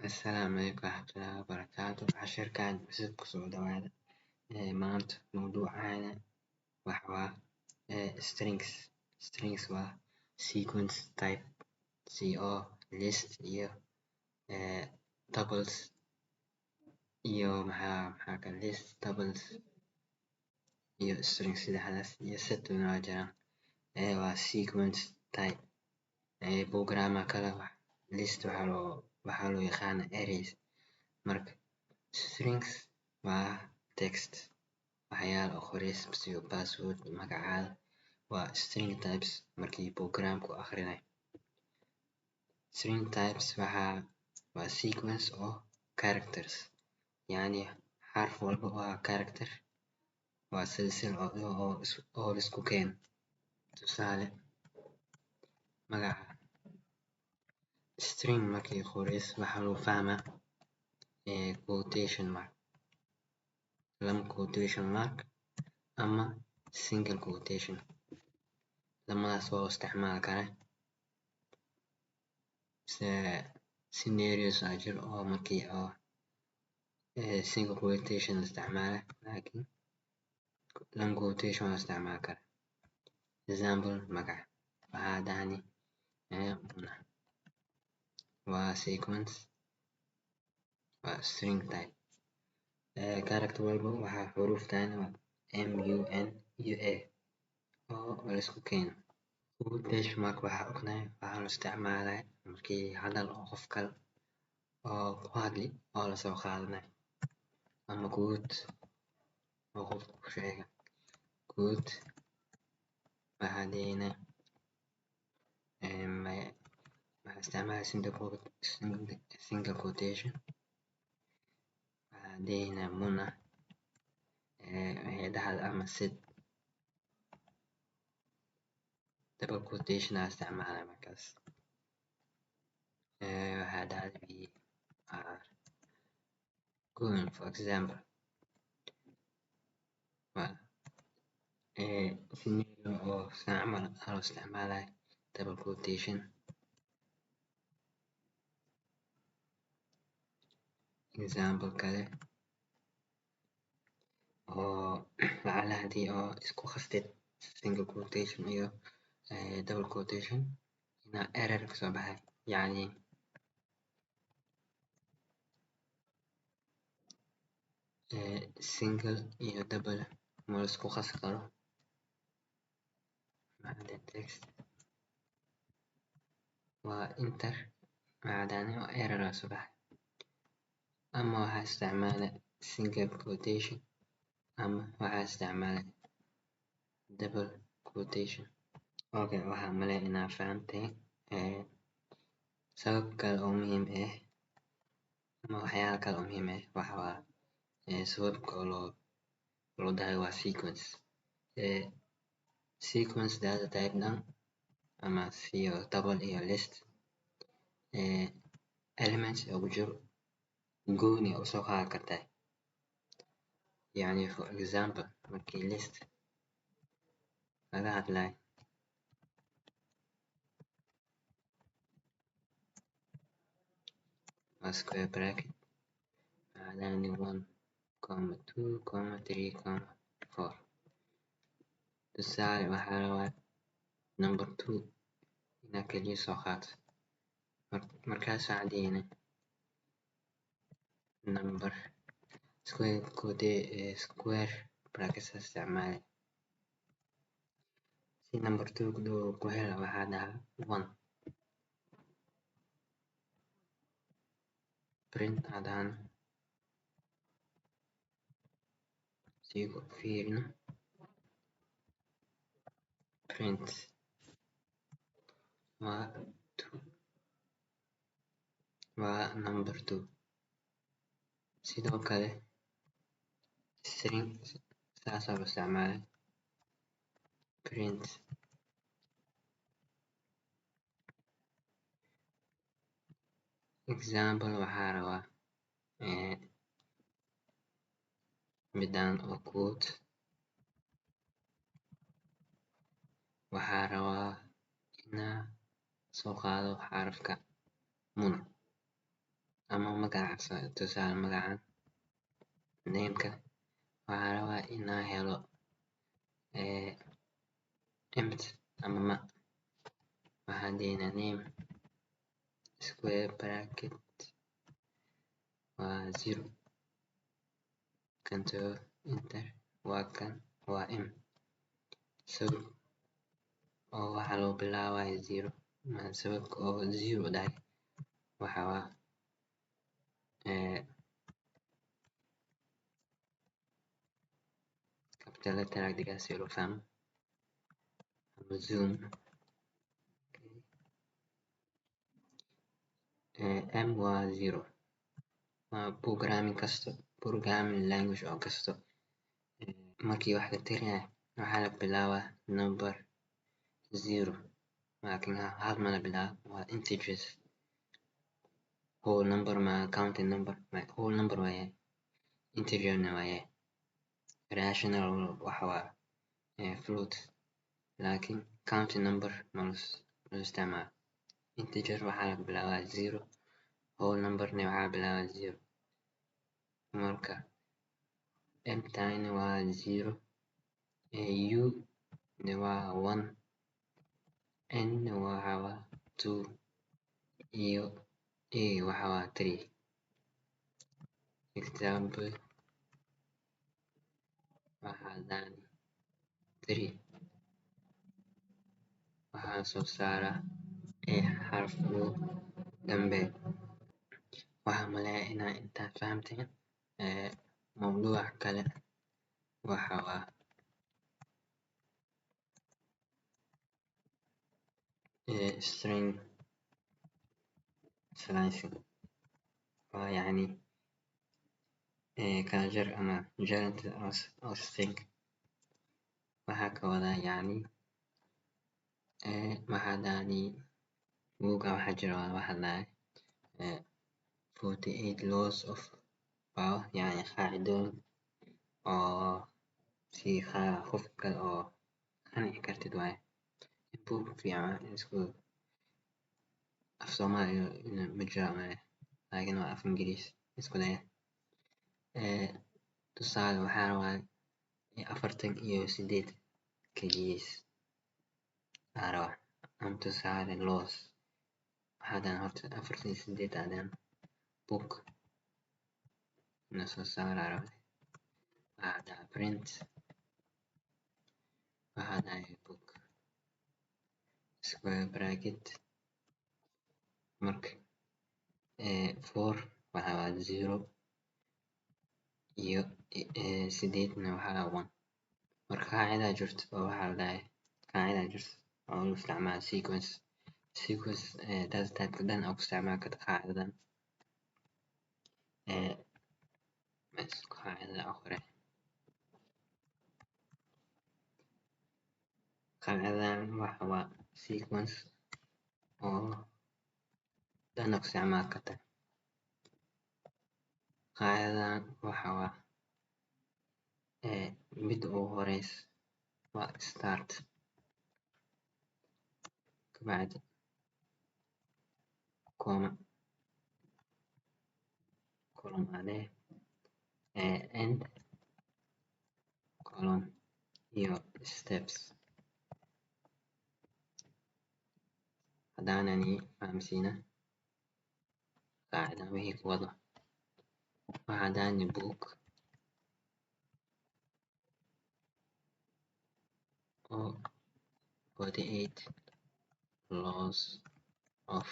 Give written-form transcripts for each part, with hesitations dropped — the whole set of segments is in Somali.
السلام عليكم ورحمة الله وبركاته. عشر كان بسيط كسو دوالة مانت موضوعنا وحوا strings و sequence type CO list iyo tuples iyo maxaa ka list tuples iyo strings saddexdaas iyo set waa jiraan waa sequence type programma kale list waxaa loo yaqaana arrays. Marka strings waa text waxyaalo oo qorays sida password magacaada waa string types markii programku akhrinayo. String types waa sequence of characters yani xarf walba waa character waa silsil oo isku keen. Tusaale magaca string markii qorays waxaa loo fahmaa quotation mark lama quotation mark ama single quotation lamadaas oo isticmaali kara scenarios aa jiro oo markii oo single quotation isticmaala laakiin lama quotation isticmaali kara. Example magaca waxaa dhahani waa sequence waa string type character walba waxaa xuruuftan MUN iyo A oo la isku keeno. Quotation mark waxaa ognahay waxaa la isticmaalaa markii hadal oo qof kale oo ku hadli oo la soo qaadanayo ama quote oo qof ku sheega. Quote waxaa dhahayna waxaa isticmaalaa single quotation waxaa dhahayna Muna waxay dhahday ama said double quotation aa isticmaalaa markaas waxaa dhahday we are going for example scenario oo saan camal aa loo isticmaalaa double quotation. Example kale oo lacala hadii oo isku qastid single quotation iyo double quotation inaa error kasoo baxay yani single iyo double ma la isku qasi karo text waa enter waxaa dhahani error aa soo baxay ama waxaa isticmaala single quotation ama waxaa isticmaala double quotation. Okay waxaa malay inaa fahamtay sabab kale oo muhiim ah ama waxyaalo kale oo muhiim ah waxa waa sababka oo loo dhahay waa sequence sequence data type dhan ama iyo double iyo list elements ugu jiro gooni u soo qaadan kartaa yani for example markii list laga hadlayo square bracket waxaa dhahani 1 2 3 4. Tusaale waxaa rabaa number 2 inaa keliya soo qaato markaas waxaa dhahayna number square brackets isticmaali si number 2 ku helo waxaa dhahaa 1 print aa dhahana si ku fiirino print waa number 2. sidoo kale string saas aa loo isticmaalaa print example waxaa rabaa midaan oo quote waxaa rabaa inaa soo qaado xarafka Muna ama magaca tusaale magacan nameka waxaa rabaa inaa helo empty ama ma waxaan deynaa name square bracket waa 0 control enter waa kan waa m sabab oo waxaa loo bilaabaya 0 sababka oo 0 dhahay waxaa waa capital letter digaa si loo fahmo ama zoom m waa 0 waa programming language oo kasto markii wax la tirinayo waxaa la bilaabaa number 0 laakiin hal ma la bilaabo waa integers whole number ma counting number whole number waaye integer na waaye rational waxa waa float laakiin counting number ma la isticmaalo integer waxaa la bilaabaa 0 whole number na waxaa la bilaabaa 0 marka m-tine waa 0 u na waa 1 n na waxaa waa 2 iyo a waxaa waa 3 example waxaa daan 3 waxaa soo saara xarf u dambe waxaa maleeyaa inaa intaa fahamteen mawduuca kale waxa waa string slicing waa yacni kala jar ama jarinta oo string waxaa ka wadaa yacni waxaa daani buuga waxaa jira waxaa dhahay 48 laws of power yani qaacidooyin oo si qofka oo qanci kartid waaye buug fiican isku af-somali ma jiro laakiin waa af ingiriis isku daya tusaale waxaa rabaa 48 keligiis waxaa rabaa ama tusaale laws waxaa daan horta 48 aadaan book na soo saara rabaa waxaa dhahaa print waxaa dhahay book square bracket marka 4 waxaa waa 0 iyo 8 na waxaa 1 marka qaacidaa jirto oo waxaa la dhahay qaacidaa jirto oo lagu isticmaalo sequence data type dhan oo ku isticmaali karta qaacidadan qaacidada hore qaacidadan waxa waa sequence oo dhan oo ku isticmaali karta qaacidadan waxa waa mid ugu horeysa waa start kabacdi comma column ade end column iyo steps haddaanani fahamsiina qaacidan wixii ku wado waxaa daani book oo 48 laws of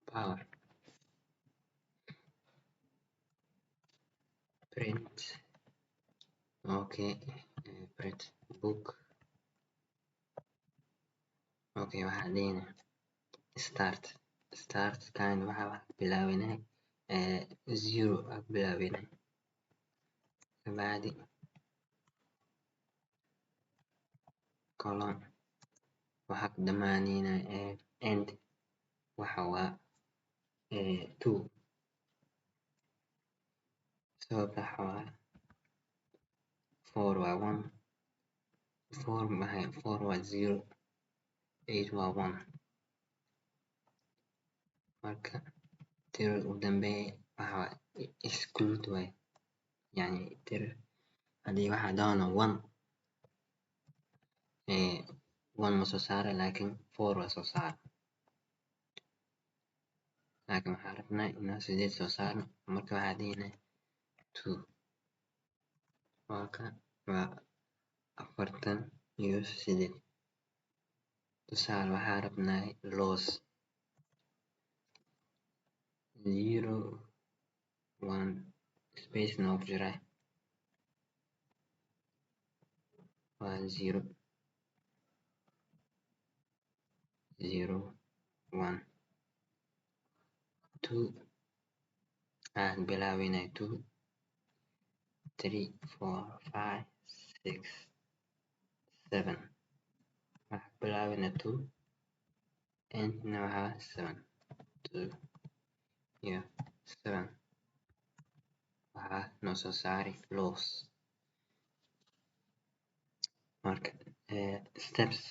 power print okay print book okay waxaa dhihina start kan waxaa bilaabinay 0 aa bilaabinay kabacdi column waxaa ku dhamaanayna end waxa waa 2 sababta waxa waa 4 waa 1 4 waa 0 8 waa 1 marka tirada ugu dambeeya waxa exclude way, yani tir haddii waxa doono one ma soo saara laakiin 4 waa soo saara, laakiin waxaan rabnaa inaan 8 soo saarno, marka waxaa dhihinaa 2 waa 48. tusaale waxaa rabnaa loss 0 1 space noogu jira waa 0 0 1 2 aan bilaabinay 2 3 4 5 6 7 waxaan bilaabinaa 2 endna waxaa 7 2 iyo 7 waxaa noo soo saari loss. marka steps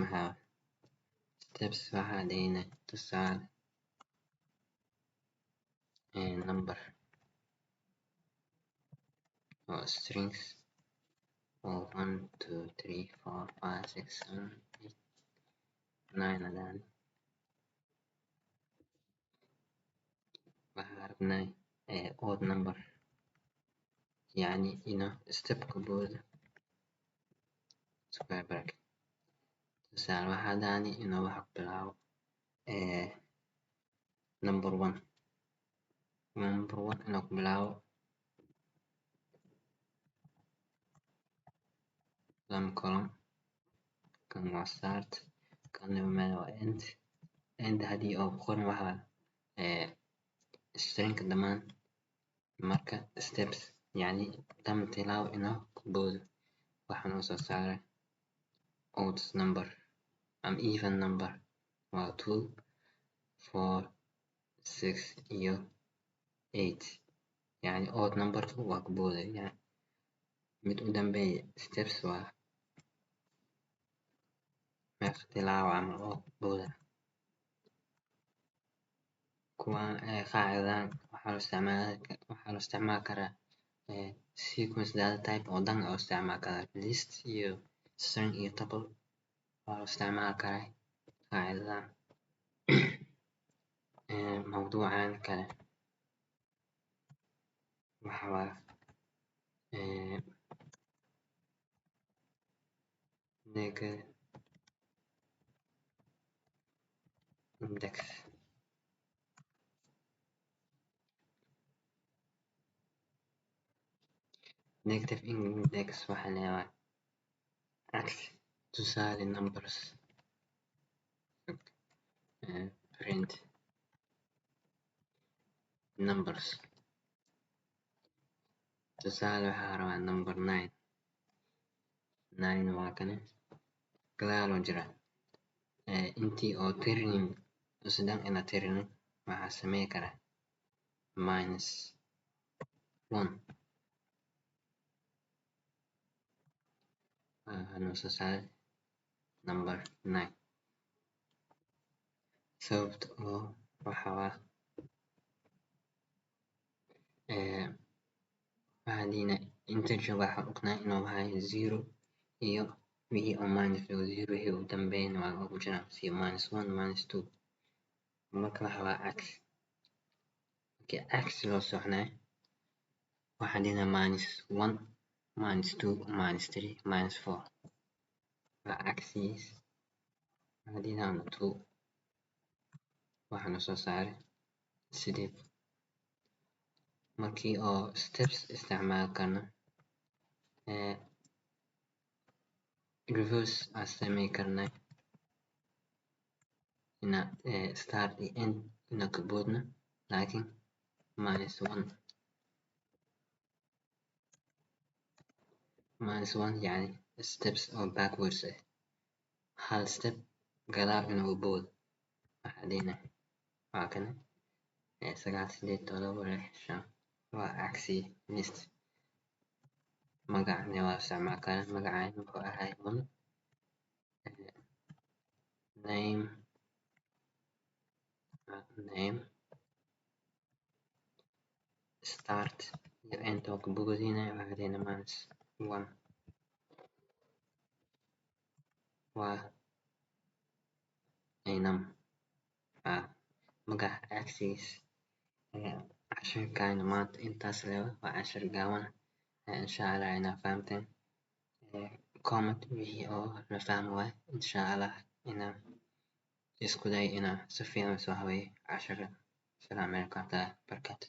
maxaa waxaa dhihinaa tusaale number oo strings oo 1 2 3 4 5 6 7 8 9 hadaan waxaa rabnaa odd number, yani inuu stepka boodo square bracket. tusaale waxaa dhahani inuu wax bilaabo number 1 inuu ku bilaabo lama column, kan waa start, kan waa end haddii oo qoran waxaa stringka dhamaan. marka steps yani tama tilaabo inuu ku boodo waxaa noo soo saara odd number ama even number waa 2 4 6 iyo 8, yani odd numberku waa ku booda, yani mid u dambeeya steps waa meeqa tilaabo ama oo booda. kuwaan qaacidadan waxaa loo isticmaali karaa sequence data type oo dhan oo isticmaali karaa list iyo string iyo tuple waa loo isticmaali karaa qaacidadan. mawduucan kale waxa waa index. negative index waxaa leeyahay cagsi. tusaale numbers print numbers. tusaale waxaa rabaa number 9 waa kane gadaaloo jira intii oo tirinin isdhan ina tirinin waxaa samey karaa -1 noo soo saari number 9. sababta oo waxaa waxaa dhihinaa integer waxaa ognaa inuu yahay 0 iyo wixii oo minus 0 wixii u dambeeyana waa ugu jiraan si -1 -2. marka waxa waa cagsi. markii cagsi loo soconaayo waxaa dhihinaa -1 -2 -3 -4 waa cagsigiis. waxaa dhihinaa 2 waxaa noo soo saari 8. markii oo steps isticmaali karno reverse aan samey karnaa ina start iyo end ina ka boodno laakiin -1 yani steps oo backwards hal step gadaal inuu boodo. waxaa dhihinaa waa kane 9 8 7 6 5 waa cagsi list. magacna waa isticmaali karaa magacayna wuxuu ahay name name start iyo end oo ka bogodina waxaa hadlayna minus 1 waa aynam magaca axis casharkayna maanta intaas leewa waa cashar gaaban insha Allah inaa fahamteen comment wixii oo la fahmi waayo insha Allah inaan isku day inaan si fiican soo habeeyo casharka. Assalaamu calaykum warahmatullahi wabarakatuh.